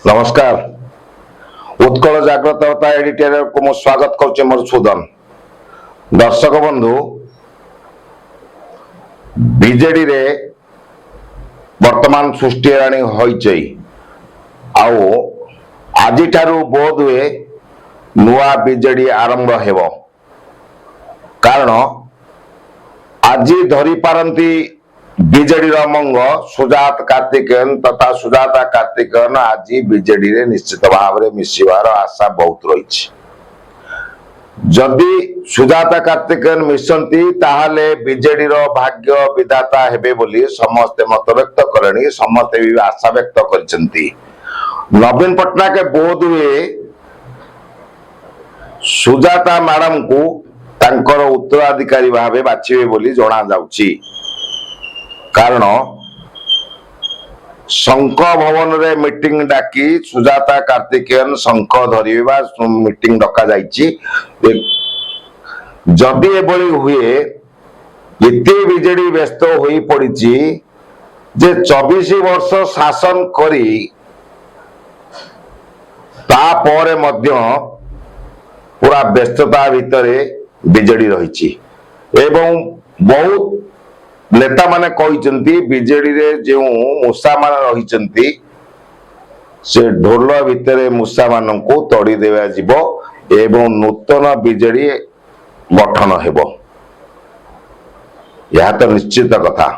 नमस्कार। उत्कल जाग्रतता एडिटोरियल को मु स्वागत करुचे मधुसूदन। दर्शक बंधु, बीजेडी रे वर्तमान सृष्टि राणी होइचई आउ आजि ठारू बोध हुए नुआ बीजेडी आरंभ हेबो। कारण आजि धरी पारंती बीजेडी मंग सुजात कार्तिकेयन तथा सुजाता कार्तिकेयन आज बीजेडी रे निश्चित भाव में मिसिबार आशा बहुत रही। जदि सुजाता कार्तिकेयन मिशंती ताहले बीजेडी रो भाग्य विधाता हेबे बोली समस्ते मत व्यक्त करणी, समस्ते भी आशा व्यक्त करछंती। नवीन पटनायक बोध हुए सुजाता मैडम को तांकर उत्तराधिकारी भावे बाछिबे बोली जणा जाउची। कारण शंख भवन रे मीटिंग डाकी सुजाता कार्तिकेयन शंख धरिबा मीटिंग डका जाइछि। जदि एबोली हुए एते बीजेडी व्यस्त होई पड़िछि जे 24 वर्ष शासन करी ता परे मध्य पूरा व्यस्तता भितरे बीजेडी रहिछि एवं बहुत नेता माने कहते बीजेडी रे जो मूषा मान रही से ढोल भितर मूषा मान को तड़ी देवा जीव एवं नूतन बीजेडी गठन हेबो। यह तो निश्चित कथा।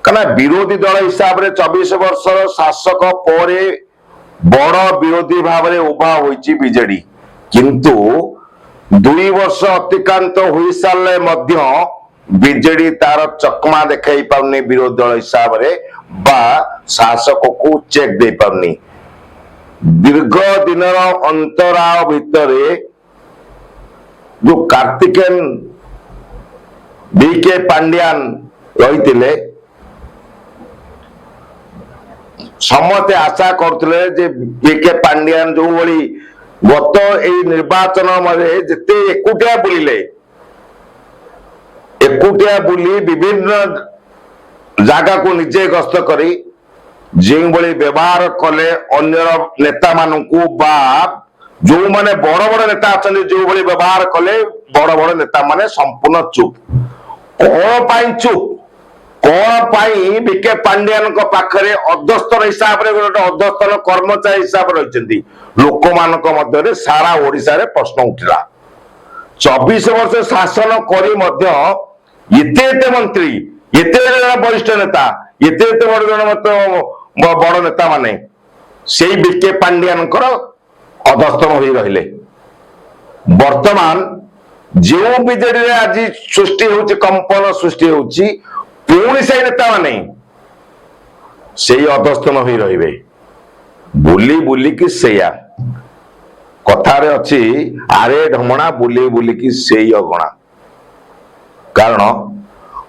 कना विरोधी दल हिसाब रे 24 वर्ष शासक परे बड़ विरोधी भाव में उभा होइछि बीजेडी, किंतु 2 वर्ष अतिक्रांत होई सारे मध्य बीजेडी तार चकमा देखाई पाउनी विरोधी दल हिसाब रे बा शासक को चेक दे पाउनी। दीर्घ दिन अंतराल भितरे जो कार्तिकेयन बीके पांड्यान रही समस्ते आशा करते जे बीके पांड्यान जो भली गत ए निर्वाचन मध्य जिते एकुटिया बुलिले एकुटिया बुली विभिन्न जगह को निजे गस्त करी जो भली व्यवहार कले अन्य नेता मानू बा जो माने बड़ बड़ नेता अच्छा जो भली व्यवहार कले बड़ बड़ नेता माने संपूर्ण चुप। कौन चुप कौन बीके पांड्यान पाखरे अध्यस्तन हिसाब से गोटे अध्यस्तन कर्मचारी हिसाब रही लोक मान सारा ओडिशा रे प्रश्न उठिला। 24 वर्ष शासन करी मध्य एते मंत्री एते वरिष्ठ नेता एते बड़ नेता माने से बीके पांड्यान अधस्तन हो रहिले। वर्तमान जो बीजेडी रे आज सृष्टि होची कंपन सृष्टि होची पुणी से नेता माने से अधस्तन हो रहिबे बुली बुली की सेया कथारे अच्छी आरे ढमणा बुली बुली की सेई अगणा। कारण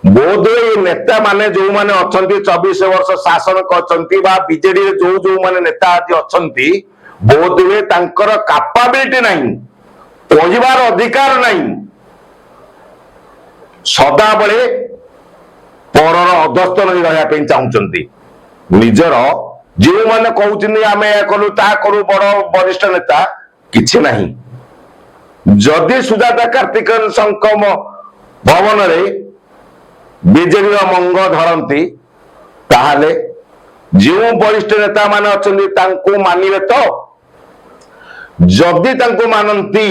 बोध नेता माने जो माने अछंती 24 वर्ष शासन करछंती बा बीजेडी रे जो जो माने नेता आज अछंती बोध हुए तांकर कैपेबिलिटी नहीं, पहुंचबार अधिकार नहीं, सदा बेले परर अधस्तन रहा चाहते निजर जो माने कहउछिन आमे या करू ता करू बड़ वरिष्ठ नेता किछि नहीं। जदि सुजाता कार्तिकेयन संकम भवन रे बीजेडी मंग धरती ताहले जो वरिष्ठ नेता माने अछंती तांको मानिबे तो जदि तांको मानंती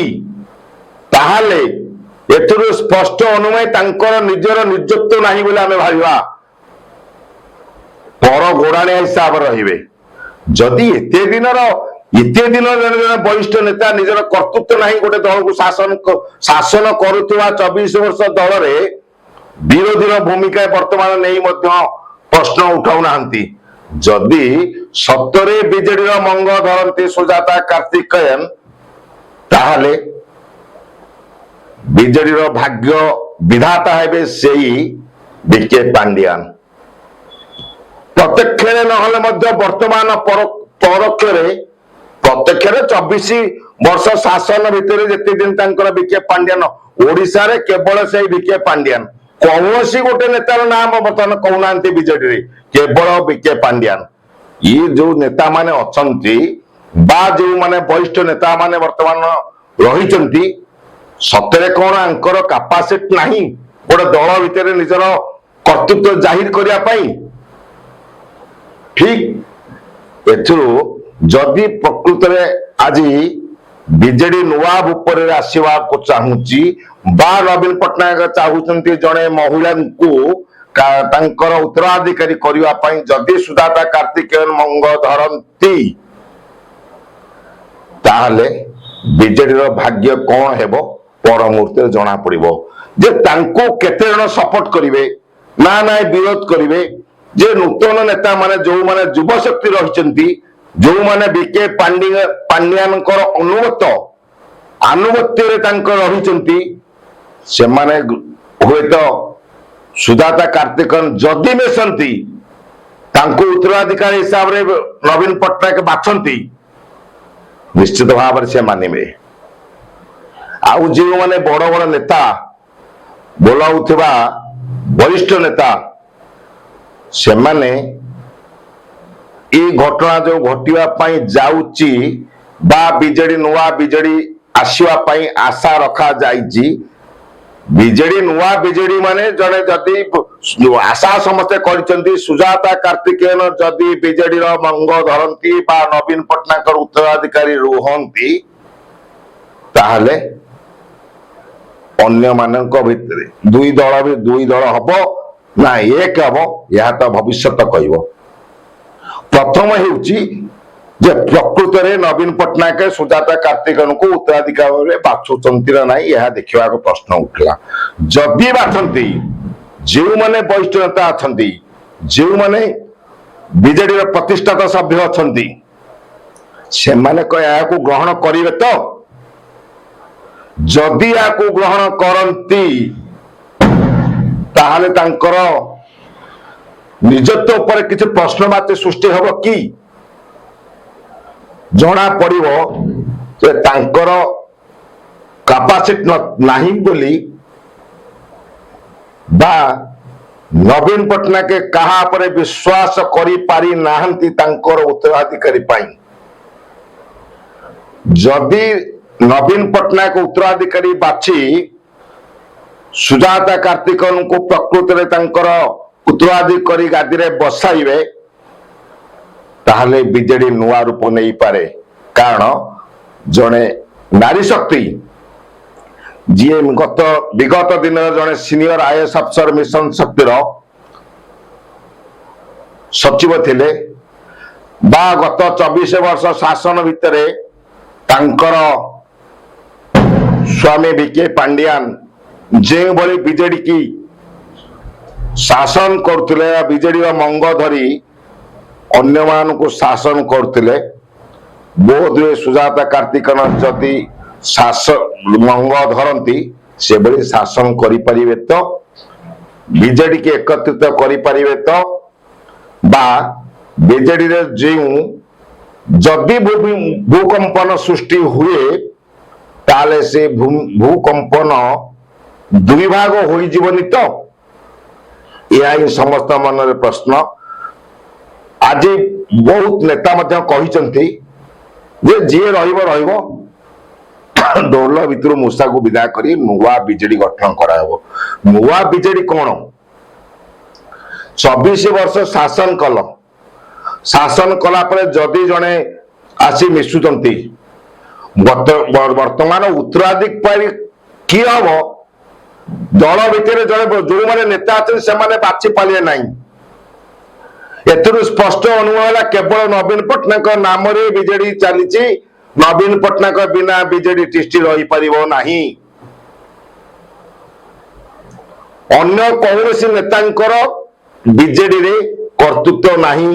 ताहले एथुरु स्पष्ट अनुमय तांकर निजर निजत्व नाही बोले आमे भाबिबा पर गोड़ाणिया हिसाब रहिबे। जदि एते दिन जन जन वरिष्ठ नेता निजर कर्तृत्व नाही गोटे दल को शासन करुवा 24 वर्ष दल रे विरोधी भूमिका वर्तमान नहीं मध्य प्रश्न उठाऊ नाहंती। जदि सत्तरे बीजेडी मंग धरती सुजाता कार्तिकेयन ताहले बीजेडी भाग्य विधाता हेबे सेई बीके पांड्यान। प्रत्यक्ष नहले मध्य वर्तमान परोक्ष प्रत्यक्ष 24 वर्ष शासन भितर जिते दिन तांकर बीके पांड्यान ओडिशा रे केवल से बीके पांड्यान कौन गोटे नेतार नाम बर्तमान कहना बीजेडी केवल बीके पांड्यान। ये जो नेता माने अछंती बा जो माने वरिष्ठ नेता माने वर्तमान रहिचंती सतरे कौन आंकर कैपेसिटी नाही गोटे दल भितर निजर कर्तृत्व जाहिर करिया पाई ठीक एथुरु जदि प्रकृत में आज बीजेडी नुआ रूप आसवा को चाहूची बा नवीन पट्टनायक चाहूचंती जड़े महिला को उत्तराधिकारी करने जदि सुजाता कार्तिकेयन मंग धरती ताहले बीजेडी भाग्य कौन हेबो पर मुहूर्त जना पड़िबो जे तांको केते जण सपोर्ट करिवे ना ना विरोध करिवे जे नूतन नेता माने जो माने युव शक्ति रहिचंती जो माने बीके पांड्यानकर अनुमति रही से माने हुए तो सुजाता कार्तिकन जदि मिशंती तांको उत्तराधिकारी हिसाब रे नवीन पट्टनायक बाछंती निश्चित भाव से मानिबे आउ जो माने बड़ बड़ नेता बोलाउथिबा वरिष्ठ नेता से माने ये घटना जो घटिया पाई जाउची बा बीजेडी नुआ बीजेडी आसीवा पाई आशा रखा जाइची बीजेडी नुआ बीजेडी माने जने जदि आशा समस्ते करिसंती सुजाता कार्तिकेयन जदि बीजेडी रो मंग धरंती बा नवीन पट्टनायक उत्तराधिकारी रुहंती ताहले अन्य मानक भितरे दुई दल हबो ना एक हबो या तो भविष्य कहबो प्रथम हेउची जे प्रकृत रे नवीन पट्टनायक सुजाता कार्तिकन को उत्तराधिकारी बाछुचंती नाही यह देखिबा को प्रश्न उठला जदि बाछंती जे माने वरिष्ठ नेता अछंती जे माने बीजेडी रो प्रतिष्ठित सभ्य अछंती से माने या को ग्रहण करिवे तो जदि या को ग्रहण करंती ताहले तांकर निजत्व पर किसी प्रश्नवाची सृष्टि हब कि जना पड़िबो जे तांकर कैपेसिटी नाही बोली बा नवीन पट्टनायक कहा पर विश्वास करि पारि नाहंती तांकर उत्तराधिकारी पाई जदि नवीन पट्टनायक उत्तराधिकारी बाछि सुजाता कार्तिकन को प्रकृत रे तांकर उत्तराधिकारी गादी रे बसाइबे ताहले बीजेडी नुआ रूप नहीं पारे कारण जड़े नारी शक्ति जी विगत दिन जड़े सीनियर आईएएस अफसर मिशन शक्तिर सचिव थिले बा गत 24 वर्ष शासन भितर तांकर स्वामी बीके पांड्यान जे भली बीजेडी की शासन करते बीजेडी मंग धरी अन्य मान को शासन करते बोध हुए सुजाता कार्तिकन जदि शासन मंग धरती से बड़ी शासन करें तो बीजेडी के एकत्रित करें तो बा बीजेडी रे जो जदि भूकंपन सृष्टि हुए ताले से भूकंपन दुई भाग हो जीवनी तो यह समस्त मन प्रश्न आज बहुत नेता कहते जी रहिबो दौल भितर मूषा को विदा करी नुआ बीजेडी गठन करा नुआ बीजेडी कौन 24 वर्ष शासन कला पर जदि जड़े आसी मिशुचंती वर्तमान उत्तराधिकारी किए हम दल भितर जड़े जो माने नेता अच्छे से बाछि पारे ना स्पष्ट अनुभव है केवल नवीन पट्टनायक नाम बीजेडी चली नवीन पट्टनायक बिना बीजेडी टिष्टि रही पारिबो नाही अन्य कौन नेता बीजेडी रे कर्तृत्व नाही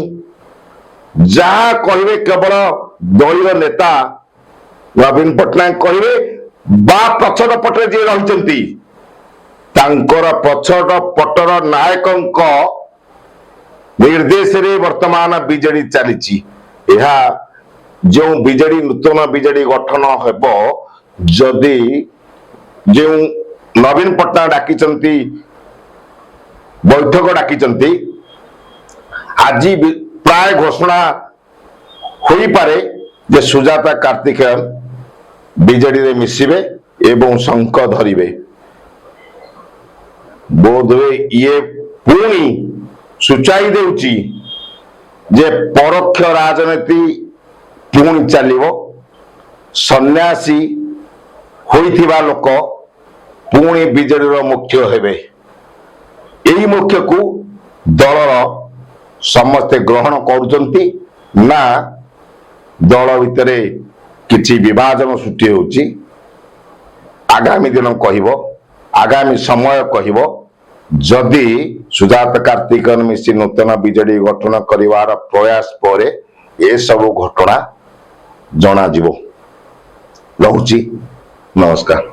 जहा कहे केवल दलीय नेता नवीन पट्टनायक कहे बा पछड़ पटे जी रही पछड़ पटर नायक निर्देश रे वर्तमान बीजेडी चली जो बीजेडी नूतन बीजेडी गठन हेबो जदि जो नवीन पट्टनायक डाकी बैठक डाकी आज ପ୍ରାୟ ଘୋଷଣା ହୋଇପାରେ ଯେ ସୁଜାତା କାର୍ତ୍ତିକେୟନ ବିଜେଡିରେ ମିଶିବେ ଏବଂ ଶଙ୍ଖ ଧରିବେ। ବୋଧହୁଏ ଇଏ ପୁଣି ସୂଚାଇ ଦେଉଛି ଯେ ପରୋକ୍ଷ ରାଜନୀତି ପୁଣି ଚାଲିବ। ସନ୍ନ୍ୟାସୀ ହୋଇଥିବା ଲୋକ ପୁଣି ବିଜେଡିର ମୁଖ୍ୟ ହେବେ। ଏହି ମୁଖ୍ୟକୁ ଦଳର ସମସ୍ତେ ଗ୍ରହଣ କରୁଛନ୍ତି ନା ଦଳ ଭିତରେ କିଛି ବିଭାଜନ ସୃଷ୍ଟି ହେଉଛି? ଆଗାମୀ ଦିନ କହିବ, ଆଗାମୀ ସମୟ କହିବ। ଯଦି ସୁଜାତ କାର୍ତ୍ତିକେୟନ ମିଶି ନୂତନ ବିଜେଡି ଗଠନ କରିବାର ପ୍ରୟାସ ପରେ ଏସବୁ ଘଟଣା ଜଣାଯିବ। ରହୁଛି, ନମସ୍କାର।